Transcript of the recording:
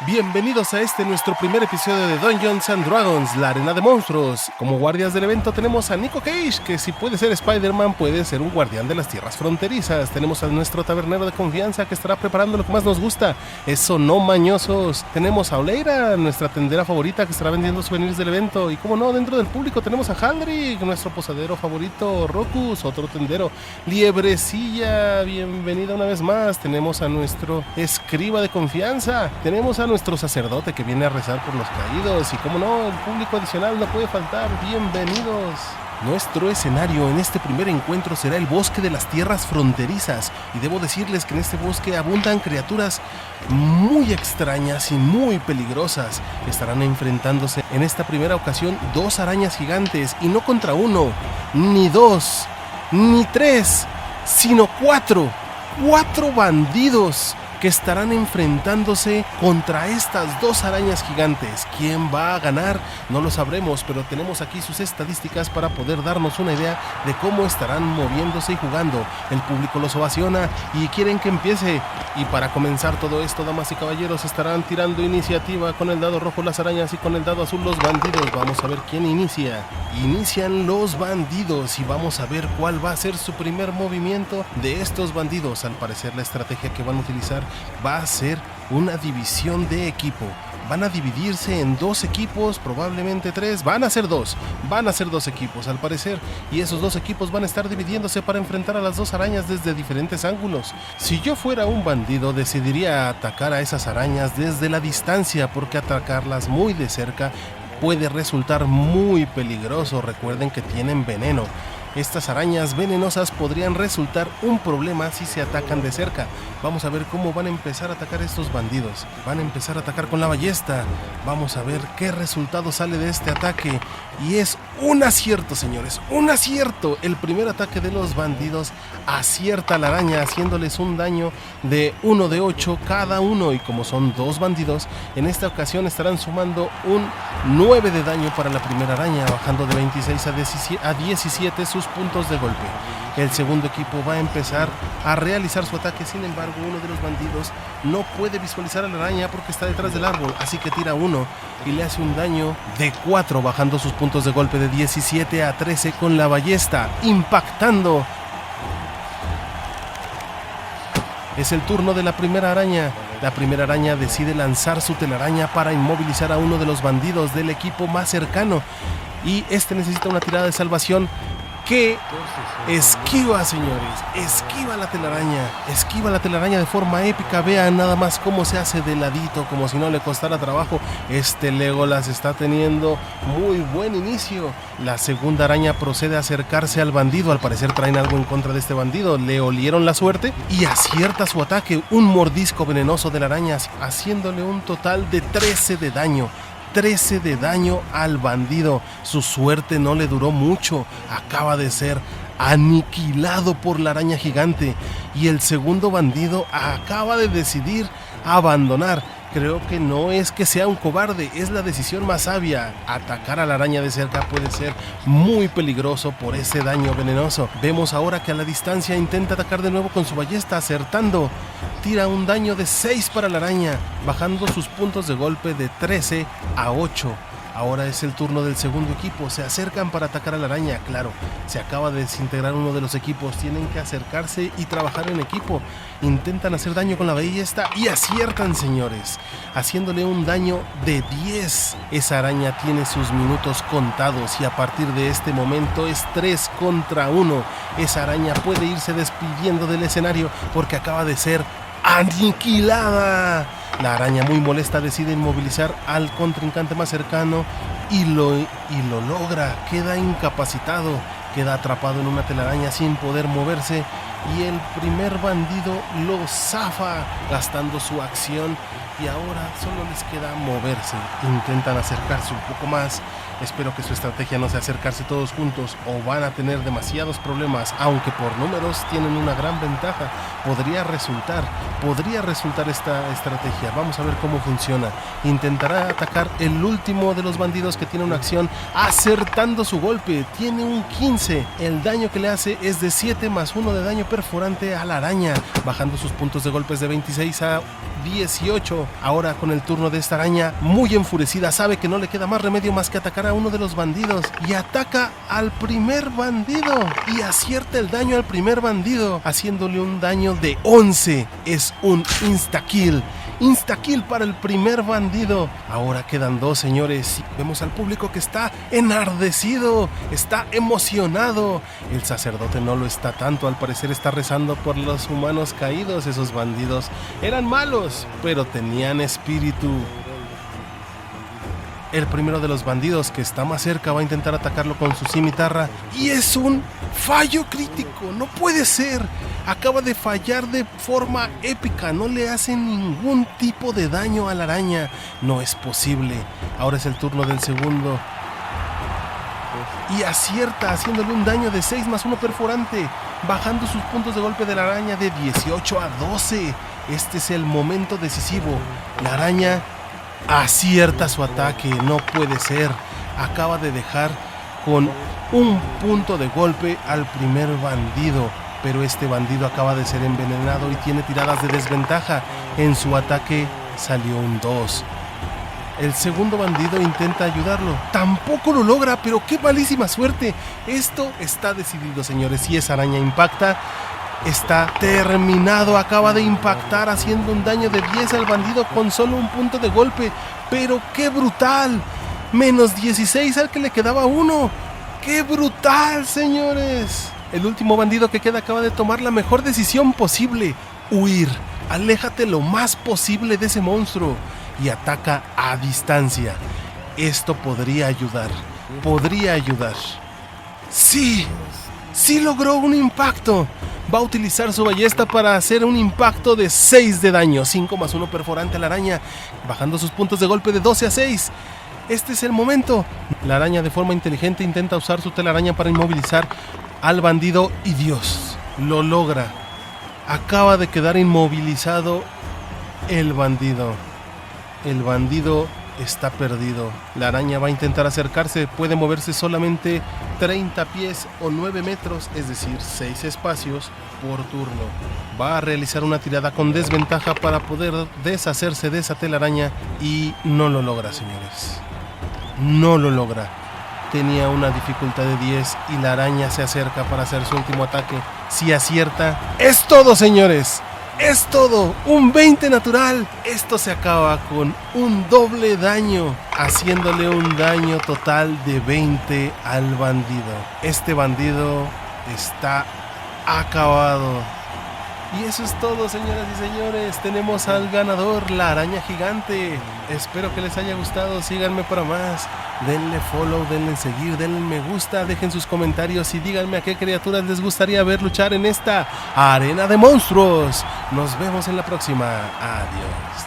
Bienvenidos a este nuestro primer episodio de Dungeons and Dragons, la arena de monstruos. Como guardias del evento tenemos a Nico Cage, que si puede ser Spider-Man puede ser un guardián de las tierras fronterizas. Tenemos a nuestro tabernero de confianza que estará preparando lo que más nos gusta, eso no mañosos. Tenemos a Oleira, nuestra tendera favorita que estará vendiendo souvenirs del evento. Y como no, dentro del público tenemos a Haldrick, nuestro posadero favorito, Rokus, otro tendero, Liebrecilla, bienvenida una vez más. Tenemos a nuestro escriba de confianza, tenemos a nuestro sacerdote que viene a rezar por los caídos y como no, el público adicional no puede faltar, bienvenidos. Nuestro escenario en este primer encuentro será el bosque de las tierras fronterizas y debo decirles que en este bosque abundan criaturas muy extrañas y muy peligrosas. Estarán enfrentándose en esta primera ocasión dos arañas gigantes y no contra uno, ni dos, ni tres, sino cuatro bandidos que estarán enfrentándose contra estas dos arañas gigantes. ¿Quién va a ganar? No lo sabremos, pero tenemos aquí sus estadísticas para poder darnos una idea de cómo estarán moviéndose y jugando. El público los ovaciona y quieren que empiece. Y para comenzar todo esto, damas y caballeros, estarán tirando iniciativa con el dado rojo las arañas y con el dado azul los bandidos. Vamos a ver quién inicia. Inician los bandidos y vamos a ver cuál va a ser su primer movimiento de estos bandidos. Al parecer la estrategia que van a utilizar va a ser una división de equipo. Van a dividirse en dos equipos, probablemente tres, van a ser dos equipos al parecer, y esos dos equipos van a estar dividiéndose para enfrentar a las dos arañas desde diferentes ángulos. Si yo fuera un bandido, decidiría atacar a esas arañas desde la distancia, porque atacarlas muy de cerca puede resultar muy peligroso. Recuerden que tienen veneno. Estas arañas venenosas podrían resultar un problema si se atacan de cerca. Vamos a ver cómo van a empezar a atacar estos bandidos. Van a empezar a atacar con la ballesta. Vamos a ver qué resultado sale de este ataque. Y es un acierto, señores, un acierto. El primer ataque de los bandidos acierta a la araña, haciéndoles un daño de 1 de 8 cada uno. Y como son dos bandidos, en esta ocasión estarán sumando un 9 de daño para la primera araña, bajando de 26 a 17 sus puntos de golpe. El segundo equipo va a empezar a realizar su ataque. Sin embargo, uno de los bandidos no puede visualizar a la araña porque está detrás del árbol, así que tira uno y le hace un daño de 4, bajando sus puntos de golpe de 17 a 13 con la ballesta, impactando. Es el turno de la primera araña. La primera araña decide lanzar su telaraña para inmovilizar a uno de los bandidos del equipo más cercano. Y este necesita una tirada de salvación que esquiva, señores. Esquiva la telaraña de forma épica. Vean nada más cómo se hace de ladito, como si no le costara trabajo. Este Legolas está teniendo muy buen inicio. La segunda araña procede a acercarse al bandido. Al parecer traen algo en contra de este bandido. Le olieron la suerte y acierta su ataque. Un mordisco venenoso de la araña, haciéndole un total de 13 de daño. 13 de daño al bandido. Su suerte no le duró mucho. Acaba de ser aniquilado por la araña gigante. Y el segundo bandido acaba de decidir abandonar. Creo que no es que sea un cobarde, es la decisión más sabia. Atacar a la araña de cerca puede ser muy peligroso por ese daño venenoso. Vemos ahora que a la distancia intenta atacar de nuevo con su ballesta, acertando. Tira un daño de 6 para la araña, bajando sus puntos de golpe de 13 a 8. Ahora es el turno del segundo equipo. Se acercan para atacar a la araña. Claro, se acaba de desintegrar uno de los equipos. Tienen que acercarse y trabajar en equipo. Intentan hacer daño con la ballesta y aciertan, señores, haciéndole un daño de 10. Esa araña tiene sus minutos contados y a partir de este momento es 3 contra 1. Esa araña puede irse despidiendo del escenario porque acaba de ser aniquilada. La araña, muy molesta, decide inmovilizar al contrincante más cercano y lo logra. Queda incapacitado, queda atrapado en una telaraña sin poder moverse y el primer bandido lo zafa gastando su acción y ahora solo les queda moverse. Intentan acercarse un poco más. Espero que su estrategia no sea acercarse todos juntos o van a tener demasiados problemas, aunque por números tienen una gran ventaja. Podría resultar esta estrategia. Vamos a ver cómo funciona. Intentará atacar el último de los bandidos que tiene una acción, acertando su golpe. Tiene un 15. El daño que le hace es de 7 más 1 de daño perforante a la araña, bajando sus puntos de golpes de 26 a 18. Ahora con el turno de esta araña, muy enfurecida, sabe que no le queda más remedio más que atacar a uno de los bandidos y ataca al primer bandido y acierta el daño al primer bandido, haciéndole un daño de 11. Es un insta-kill. Insta-kill para el primer bandido. Ahora quedan 2, señores. Vemos al público que está enardecido, está emocionado. El sacerdote no lo está tanto, al parecer está rezando por los humanos caídos. Esos bandidos eran malos, pero tenían espíritu. El primero de los bandidos que está más cerca va a intentar atacarlo con su cimitarra y es un fallo crítico. No puede ser. Acaba de fallar de forma épica. No le hace ningún tipo de daño a la araña. No es posible. Ahora es el turno del segundo. Y acierta haciéndole un daño de 6 más 1 perforante, bajando sus puntos de golpe de la araña de 18 a 12. Este es el momento decisivo. La araña acierta su ataque. No puede ser. Acaba de dejar con un punto de golpe al primer bandido, pero este bandido acaba de ser envenenado y tiene tiradas de desventaja. En su ataque salió un 2. El segundo bandido intenta ayudarlo. Tampoco lo logra, pero qué malísima suerte. Esto está decidido, señores. Si esa araña impacta, está terminado. Acaba de impactar haciendo un daño de 10 al bandido con solo un punto de golpe. Pero qué brutal. Menos 16 al que le quedaba 1. ¡Qué brutal, señores! El último bandido que queda acaba de tomar la mejor decisión posible: huir. Aléjate lo más posible de ese monstruo y ataca a distancia. Esto podría ayudar. Podría ayudar. ¡Sí! ¡Sí logró un impacto! Va a utilizar su ballesta para hacer un impacto de 6 de daño. 5 más 1 perforante a la araña, bajando sus puntos de golpe de 12 a 6. Este es el momento. La araña, de forma inteligente, intenta usar su telaraña para inmovilizar al bandido y Dios, lo logra. Acaba de quedar inmovilizado el bandido. El bandido está perdido. La araña va a intentar acercarse. Puede moverse solamente 30 pies o 9 metros, es decir, 6 espacios por turno. Va a realizar una tirada con desventaja para poder deshacerse de esa telaraña y no lo logra, señores. No lo logra. Tenía una dificultad de 10 y la araña se acerca para hacer su último ataque. Si acierta, es todo, señores. Es todo. Un 20 natural. Esto se acaba con un doble daño, haciéndole un daño total de 20 al bandido. Este bandido está acabado. Y eso es todo, señoras y señores. Tenemos al ganador, la araña gigante. Espero que les haya gustado. Síganme para más. Denle follow, denle seguir, denle me gusta. Dejen sus comentarios y díganme a qué criaturas les gustaría ver luchar en esta arena de monstruos. Nos vemos en la próxima. Adiós.